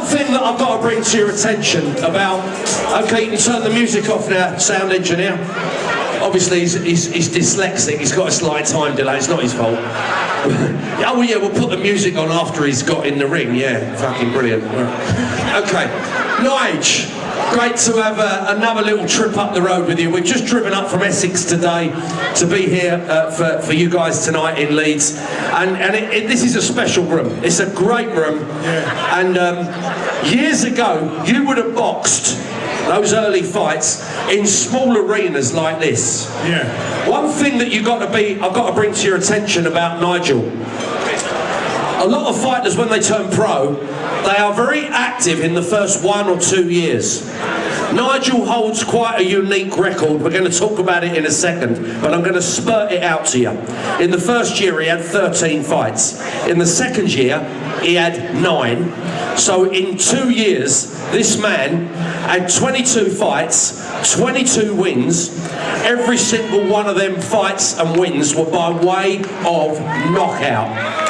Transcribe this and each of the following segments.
thing that I've got to bring to your attention about... Okay, you can turn the music off now, sound engineer. Obviously, he's dyslexic. He's got a slight time delay. It's not his fault. Oh, yeah, we'll put the music on after he's got in the ring. Yeah, fucking brilliant. Okay, Nigel. Great to have another little trip up the road with you. We've just driven up from Essex today to be here for you guys tonight in Leeds. And this is a special room. It's a great room. Yeah. And years ago, you would have boxed those early fights in small arenas like this. Yeah. One thing that I've got to bring to your attention about Nigel. A lot of fighters, when they turn pro, they are very active in the first 1 or 2 years. Nigel holds quite a unique record. We're going to talk about it in a second, but I'm going to spurt it out to you. In the first year, he had 13 fights. In the second year, he had 9. So in 2 years, this man had 22 fights, 22 wins. Every single one of them fights and wins were by way of knockout.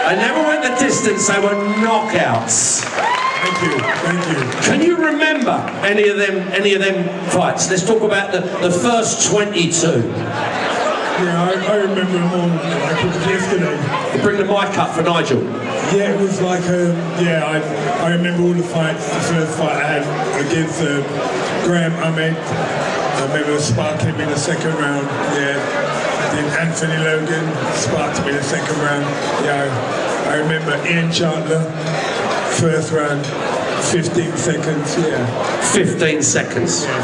They never went the distance, they were knockouts. Thank you, thank you. Can you remember any of them fights? Let's talk about the first 22. Yeah, I remember them all like it was yesterday. You bring the mic up for Nigel. Yeah, it was like, I remember all the fights. The first fight I had against Graham Ahmed. I remember sparking him in the second round, yeah. Then Anthony Logan sparked me in the second round. Yeah, I remember Ian Chandler, first round, 15 seconds, yeah. 15 seconds. Yeah.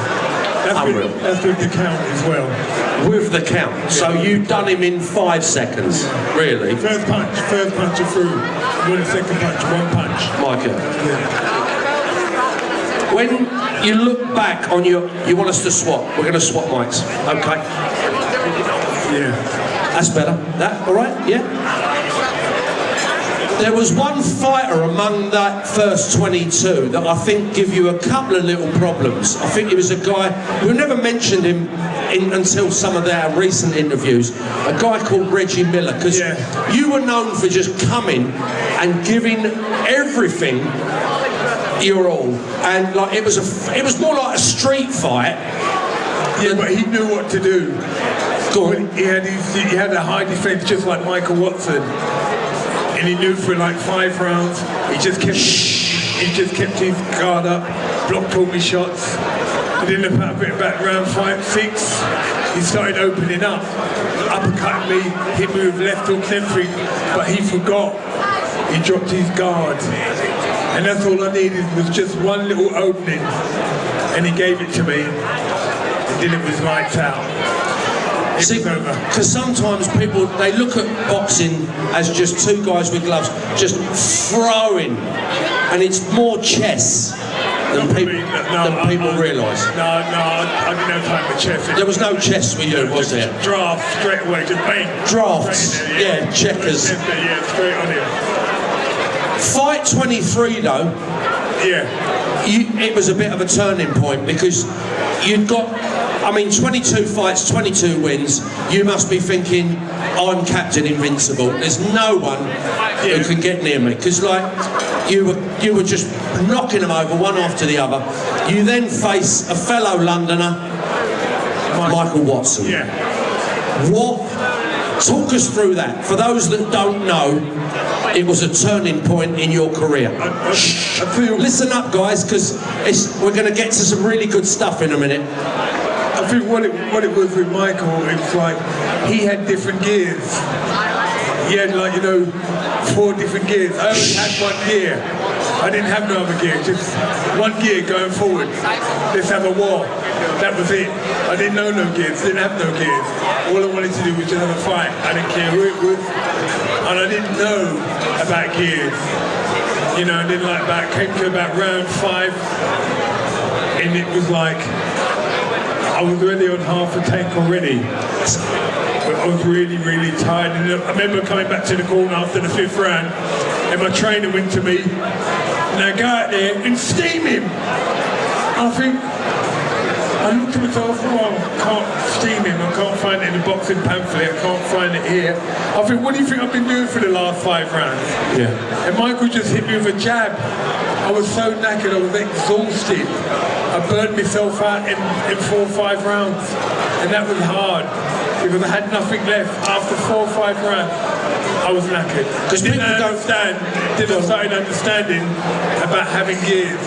That's with the count as well. With the count. Yeah. So you done him in 5 seconds, yeah. Really? First punch are through. With the second punch, 1 punch. My God. Yeah. When you look back on you want us to swap. We're going to swap mics, okay? Yeah. That's better. That all right? Yeah. There was one fighter among that first 22 that I think give you a couple of little problems. I think it was a guy who never mentioned him until some of their recent interviews. A guy called Reggie Miller, because you were known for just coming and giving everything your all, and like it was more like a street fight. Yeah, but he knew what to do. He had a high defense just like Michael Watson, and he knew for like 5 rounds he just kept his guard up, blocked all my shots. And then about round 5, 6, he started opening up, uppercut me, hit me with left hook and everything, but he forgot. He dropped his guard, and that's all I needed was just one little opening, and he gave it to me, and then it was lights out. See, because sometimes people, they look at boxing as just 2 guys with gloves just throwing, and it's more chess than people realise. No, I didn't have time for chess. There was no chess with you, was there? Draft, straight away, just bang. Drafts, yeah, checkers. Yeah, straight on him. Fight 23 though, it was a bit of a turning point, because you'd got, 22 fights, 22 wins. You must be thinking, I'm Captain Invincible. There's no one who can get near me, because like you were just knocking them over one after the other. You then face a fellow Londoner, Michael Watson. Yeah. Talk us through that. For those that don't know, it was a turning point in your career. Listen up, guys, because we're going to get to some really good stuff in a minute. I think what it was with Michael, it was like he had different gears. He had 4 different gears. I only had 1 gear. I didn't have no other gear, just 1 gear going forward. Let's have a war. That was it. I didn't know no gears, didn't have no gears. All I wanted to do was just have a fight. I didn't care who it was. And I didn't know about gears. And then came to about round 5, and it was like, I was already on half a tank already. But I was really, really tired. And I remember coming back to the corner after the 5th round, and my trainer went to me, now go out there and steam him. I looked at myself, I can't steam him, I can't find it in the boxing pamphlet, I can't find it here. I think, what do you think I've been doing for the last 5 rounds? Yeah. And Michael just hit me with a jab. I was so knackered, I was exhausted. I burnt myself out in 4 or 5 rounds, and that was hard because I had nothing left. After 4 or 5 rounds, I was knackered. Because didn't start understanding about having gears.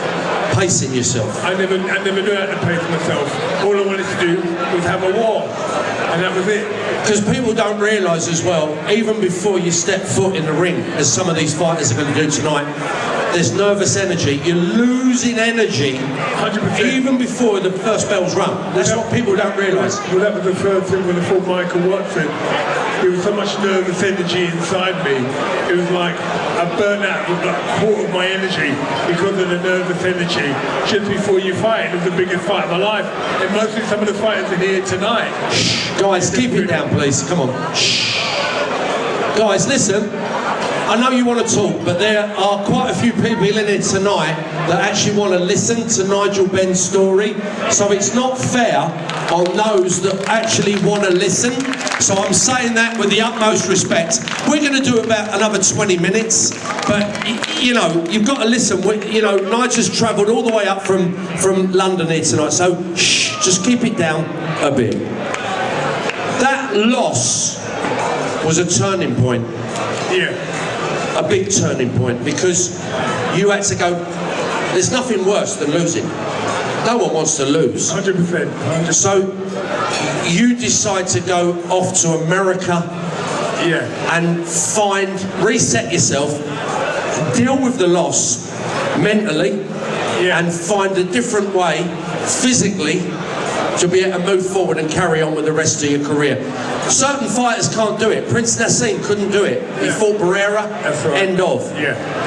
Pacing yourself. I never knew how to pace myself. All I wanted to do was have a war, and that was it. Because people don't realise as well, even before you step foot in the ring, as some of these fighters are going to do tonight, there's nervous energy. You're losing energy 100%. even before the first bell's rung. That's what people don't realise. Well, that was the first thing when I fought Michael Watson. There was so much nervous energy inside me. It was like I burnt out with like a quarter of my energy because of the nervous energy. Just before you fight, it was the biggest fight of my life. And mostly some of the fighters in here tonight. Guys, keep it down, please. Come on. Guys, listen. I know you want to talk, but there are quite a few people in here tonight that actually want to listen to Nigel Benn's story. So it's not fair on those that actually want to listen. So I'm saying that with the utmost respect. We're going to do about another 20 minutes, but you know, you've got to listen. You know, Nigel's travelled all the way up from London here tonight, so just keep it down a bit. That loss was a turning point. Yeah. A big turning point, because you had to go, there's nothing worse than losing. No one wants to lose. 100%. So you decide to go off to America, and reset yourself, deal with the loss mentally, and find a different way physically to be able to move forward and carry on with the rest of your career. Certain fighters can't do it. Prince Nassim couldn't do it. He fought Barrera, end of.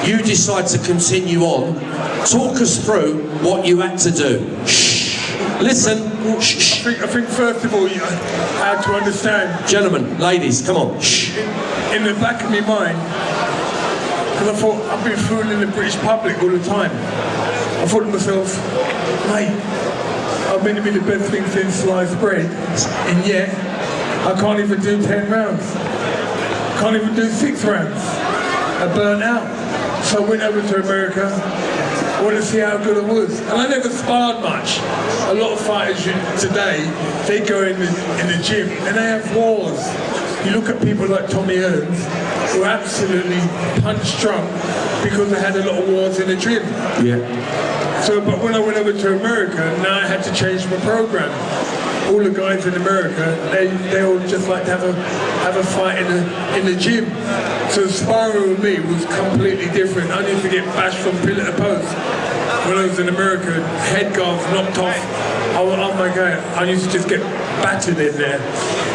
You decide to continue on. Talk us through what you had to do. Listen. I think first of all, you had to understand. Gentlemen, ladies, come on. In the back of my mind, because I thought, I've been fooling the British public all the time. I thought to myself, mate, I'm meant to be the best thing since sliced bread, and yet I can't even do 10 rounds. Can't even do 6 rounds. I burnt out. So I went over to America. I wanted to see how good I was. And I never sparred much. A lot of fighters today, they go in the gym and they have wars. You look at people like Tommy Hearns, who are absolutely punch drunk because they had a lot of wars in the gym. So, but when I went over to America, now I had to change my program. All the guys in America, they all just like to have a fight in the gym. So sparring with me was completely different. I used to get bashed from pillar to post. When I was in America, head guards knocked off. Oh my God, I used to just get battered in there.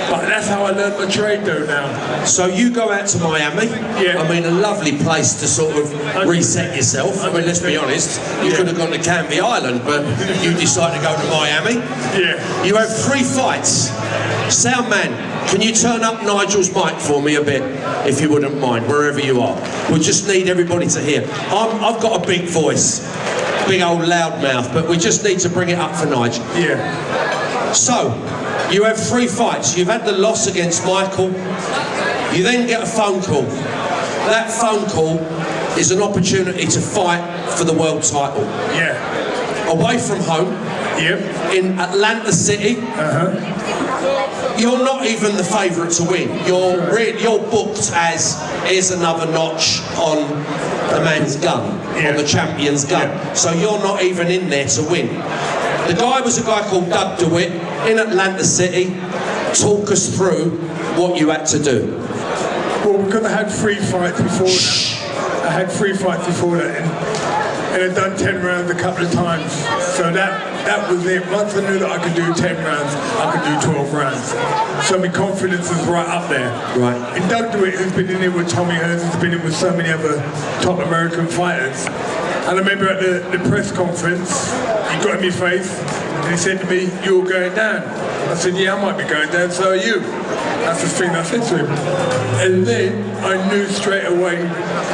But that's how I learned my trade though now. So you go out to Miami. I mean, a lovely place to sort of reset yourself. I mean, let's be honest, you could have gone to Canvey Island, but you decided to go to Miami. You have 3 fights. Sound man, can you turn up Nigel's mic for me a bit, if you wouldn't mind, wherever you are? We just need everybody to hear. I've got a big voice, big old loud mouth, but we just need to bring it up for Nigel. So, you have 3 fights. You've had the loss against Michael. You then get a phone call. That phone call is an opportunity to fight for the world title. Away from home, in Atlanta City. You're not even the favourite to win. You're booked as, here's another notch on the man's gun, on the champion's gun. So you're not even in there to win. The guy was a guy called Doug DeWitt in Atlanta City. Talk us through what you had to do. Well, because I had 3 fights before that. And I'd done 10 rounds a couple of times. So that was it. Once I knew that I could do 10 rounds, I could do 12 rounds. So my confidence is right up there. And Doug DeWitt, who's been in here with Tommy Hearns, has been in with so many other top American fighters. And I remember at the press conference, he got in my face and he said to me, "You're going down." I said, "Yeah, I might be going down, so are you." That's the thing I said to him. And then I knew straight away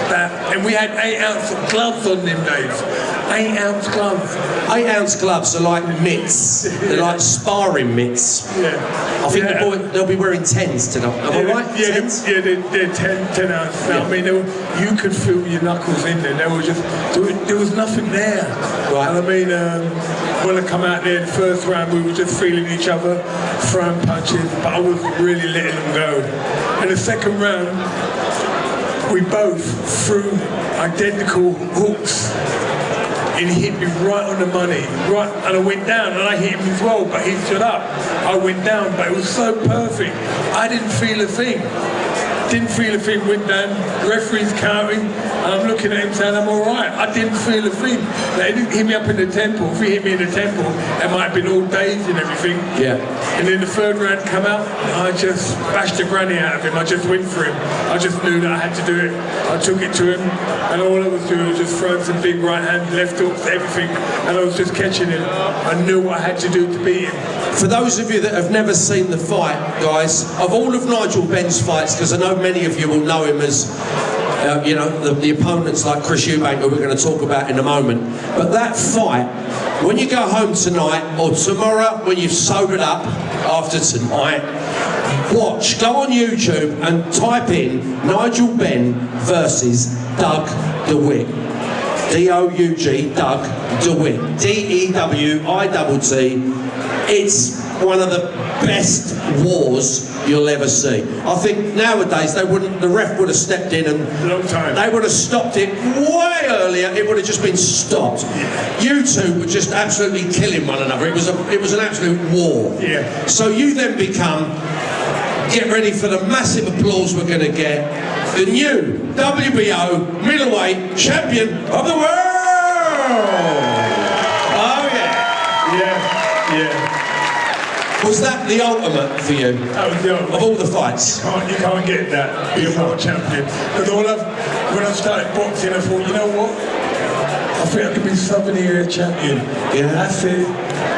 that, and we had 8-ounce gloves on them days. 8-ounce gloves. 8-ounce gloves are like mitts. They're like sparring mitts. Yeah. I think they'll be wearing 10s tonight. Am I right? Yeah, 10s? they're 10 ounce. Yeah. I mean, you could feel your knuckles in there. There was nothing there. Right. And I mean, when I come out there in the first round, we were just feeling each other, throwing punches, but I wasn't really letting them go. In the second round, we both threw identical hooks. And he hit me right on the money, right, and I went down, and I hit him as well, but he stood up. I went down, but it was so perfect. I didn't feel a thing. Went down, referee's counting, and I'm looking at him saying, I'm all right. I didn't feel a thing. They didn't hit me up in the temple. If he hit me in the temple, it might have been all days and everything. Yeah. And then the third round come out, I just bashed the granny out of him. I just went for him. I just knew that I had to do it. I took it to him, and all I was doing was just throwing some big right hand, left hooks, everything, and I was just catching him. I knew what I had to do to beat him. For those of you that have never seen the fight, guys, of all of Nigel Benn's fights, because I know many of you will know him as, you know, the opponents like Chris Eubank, who we're going to talk about in a moment. But that fight, when you go home tonight or tomorrow when you've sobered up after tonight, go on YouTube and type in Nigel Benn versus Doug DeWitt. D-O-U-G, Doug DeWitt. D-E-W-I-T-T. It's one of the best wars you'll ever see. I think nowadays the ref would have stepped in and Long time. they would have stopped it way earlier. It would have just been stopped. You two were just absolutely killing one another. It was an absolute war. Yeah. So you then become, get ready for the massive applause we're going to get, the new WBO middleweight champion of the world. Oh yeah. Yeah. Was that the ultimate for you? That was the ultimate. Of all the fights? You can't get that, be a world champion. Because when I started boxing, I thought, you know what? I think I could be Southern area champion. Yeah. That's it.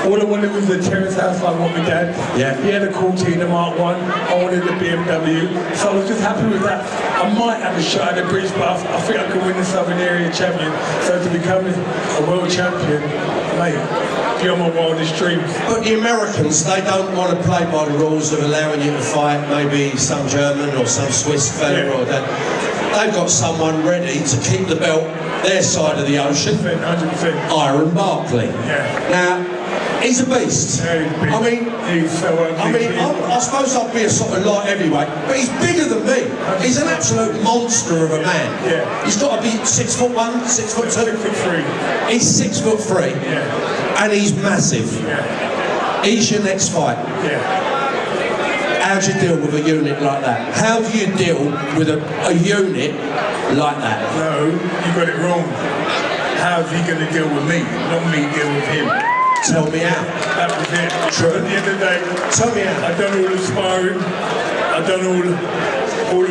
All I wanted was the terrace house like what my dad. Yeah. He had a Cortina Mark 1. I wanted a BMW. So I was just happy with that. I might have a shot at the bridge, but I think I could win the Southern area champion. So to become a world champion, mate, beyond my wildest dreams. But the Americans, they don't want to play by the rules of allowing you to fight maybe some German or some Swiss fella or that. They've got someone ready to keep the belt their side of the ocean. 100%. Iron Barkley. Yeah. Now, he's a beast. Yeah, he's big. I mean, he's so ugly. I suppose I'd be a sort of light heavyweight, but he's bigger than me. He's an absolute monster of a man. Yeah. He's got to be 6'1", 6'2". 6'3". He's 6'3". Yeah. And he's massive. Yeah. He's your next fight. Yeah. How do you deal with a unit like that? How do you deal with a unit like that? No, you got it wrong. How's he going to deal with me? Not me deal with him. Tell me how. That was it. True. At the end of the day, Tell me how. I've done all the sparring, I've done all the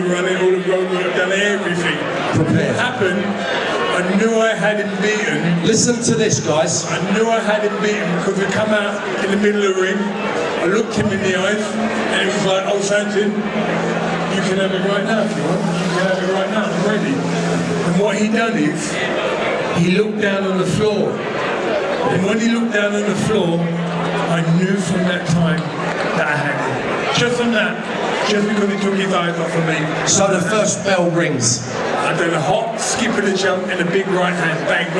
running, all the road work, I've done everything. Prepared. What happened, I knew I had him beaten. Listen to this, guys. I knew I had him beaten because we come out in the middle of the ring, I looked him in the eyes, and it was like, oh, Santon, you can have it right now if you want. You can have it right now, I'm ready. And what he done is, he looked down on the floor. And when he looked down on the floor, I knew from that time that I had him. Just from that, just because he took his eyes off of me. So the first bell rings. I done a hop, skip and a jump, and a big right hand bang.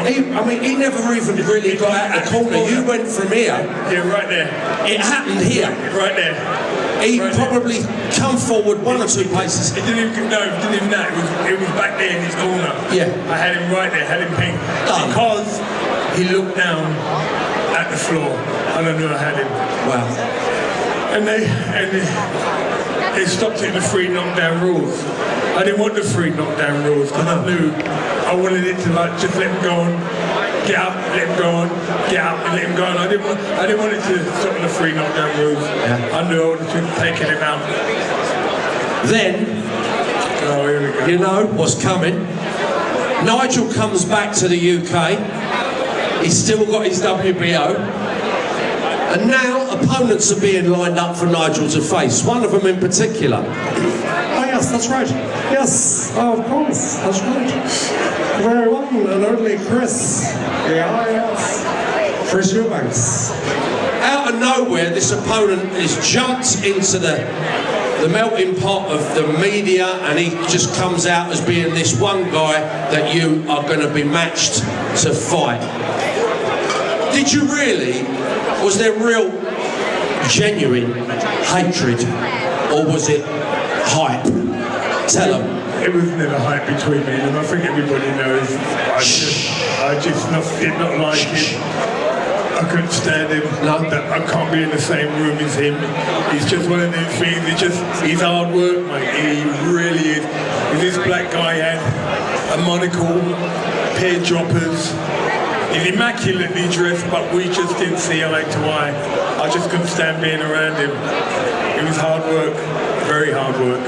He never even really got out the corner. You went from here. Yeah, right there. It happened here. Right there. He Right probably come forward one or two paces. It didn't even that. It was back there in his corner. Yeah. I had him right there, had him pinned. Done. Because he looked down at the floor, and I knew I had him. Wow. And they stopped it in the 3 knockdown rules. I didn't want the 3 knockdown rules because I knew I wanted it to like just let him go on, get up, let him go on, get up and let him go on. I didn't want it to stop the 3 knockdown rules. Yeah. I knew I would have been taking him out. Then, Oh, here we go. you know what's coming. Nigel comes back to the UK. He's still got his WBO. And now opponents are being lined up for Nigel to face, one of them in particular. Oh yes, that's right. Yes, of course, that's right. Very one and only Chris. Yes. Chris Eubanks. Out of nowhere, this opponent is jumped into the melting pot of the media, and he just comes out as being this one guy that you are going to be matched to fight. Did you really? Was there real, genuine hatred, or was it hype? Tell them. It was never hype between me, and I think everybody knows. I just did not like him. I couldn't stand him. No. I can't be in the same room as him. He's just one of those things. He's hard work, mate. He really is. This black guy had a monocle, pair droppers. He's immaculately dressed, but we just didn't see eye to eye. I just couldn't stand being around him. It was hard work, very hard work.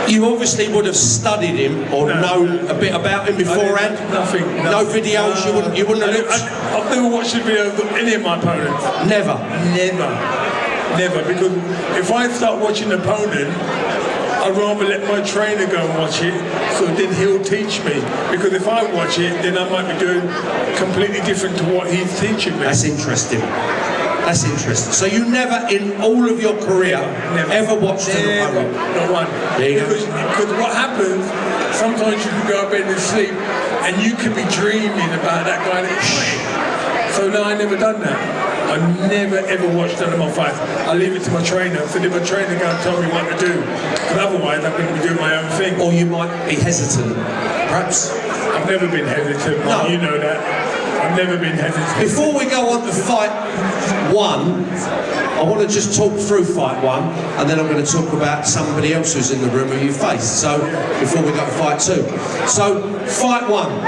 You obviously would have studied him or known a bit about him beforehand. Nothing. No videos. You wouldn't have looked. I've never watched a video of any of my opponents. Never. Because if I start watching an opponent, I'd rather let my trainer go and watch it, so then he'll teach me. Because if I watch it, then I might be doing completely different to what he's teaching me. That's interesting. That's interesting. So you never, in all of your career, ever watched an opponent? Not one. There you go. Because what happens, sometimes you can go to bed and sleep, and you can be dreaming about that guy that you're fighting. So no, I never done that. I never ever watched none of my fights. I leave it to my trainer. So then my trainer go and tell me what to do. Because otherwise I'm going to be doing my own thing. Or you might be hesitant, perhaps. I've never been hesitant. No. You know that. I've never been hesitant. Before we go on to fight one, I want to just talk through fight one, and then I'm going to talk about somebody else who's in the room who you faced. So before we go to fight two. So fight one.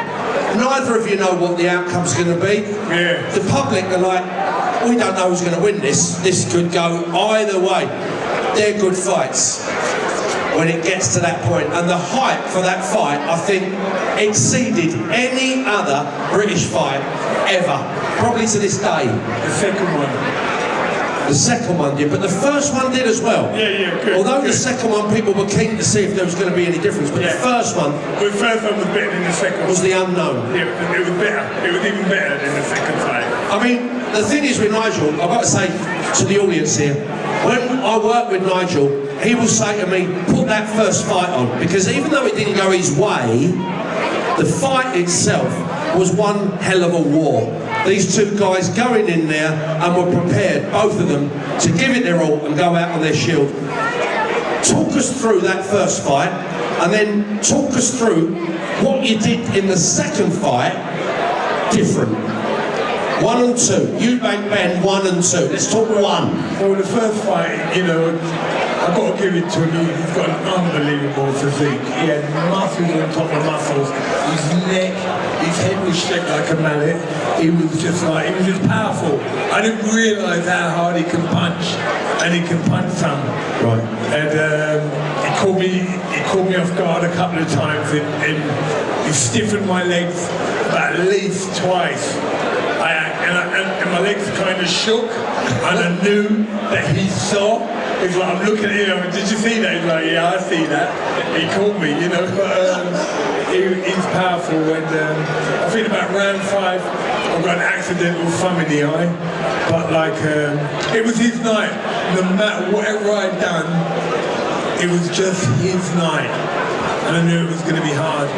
Neither of you know what the outcome's going to be. Yeah. The public are like, we don't know who's going to win this. This could go either way. They're good fights when it gets to that point. And the hype for that fight, I think, exceeded any other British fight ever. Probably to this day. The second one. The second one did, but the first one did as well. Yeah, good. Although the second one, people were keen to see if there was going to be any difference, but the first one The first one was better than the second one. was the unknown. Yeah, it was better. It was even better than the second fight. I mean, the thing is with Nigel, I've got to say to the audience here, when I worked with Nigel, he will say to me, put that first fight on, because even though it didn't go his way, the fight itself was one hell of a war. These two guys going in there and were prepared, both of them, to give it their all and go out on their shield. Talk us through that first fight, and then talk us through what you did in the second fight different. 1 and 2. Eubank Benn 1 and 2. Let's talk 1. Well, the first fight, you know, I've got to give it to him. He's got an unbelievable physique. He had muscles on top of muscles. His neck, his head was shaped like a mallet. He was just powerful. I didn't realise how hard he can punch, and he can punch some. Right. And he caught me off guard a couple of times, and he stiffened my legs about at least twice. And my legs kind of shook, and I knew that he saw. He's like, I'm looking at him, did you see that? He's like, yeah, I see that. He called me, you know, but he's powerful. And I think about round 5, I got an accidental thumb in the eye. But like, it was his night. No matter whatever I'd done, it was just his night. And I knew it was going to be hard.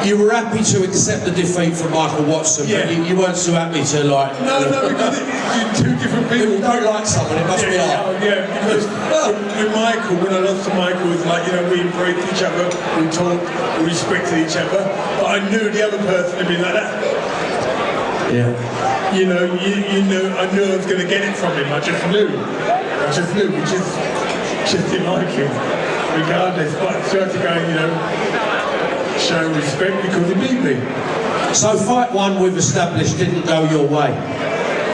You were happy to accept the defeat from Michael Watson, but you weren't so happy to like... No, because it's two different people. You don't like someone, it must be hard. Yeah, because with Michael, when I lost to Michael, it was like, you know, we embraced each other, we talked, we respected each other, but I knew the other person would be like that. Yeah. You know, I knew I was going to get it from him, I just knew, we just didn't like him, regardless, but so I had to go, you know, show respect because he beat me. So fight 1 we've established didn't go your way.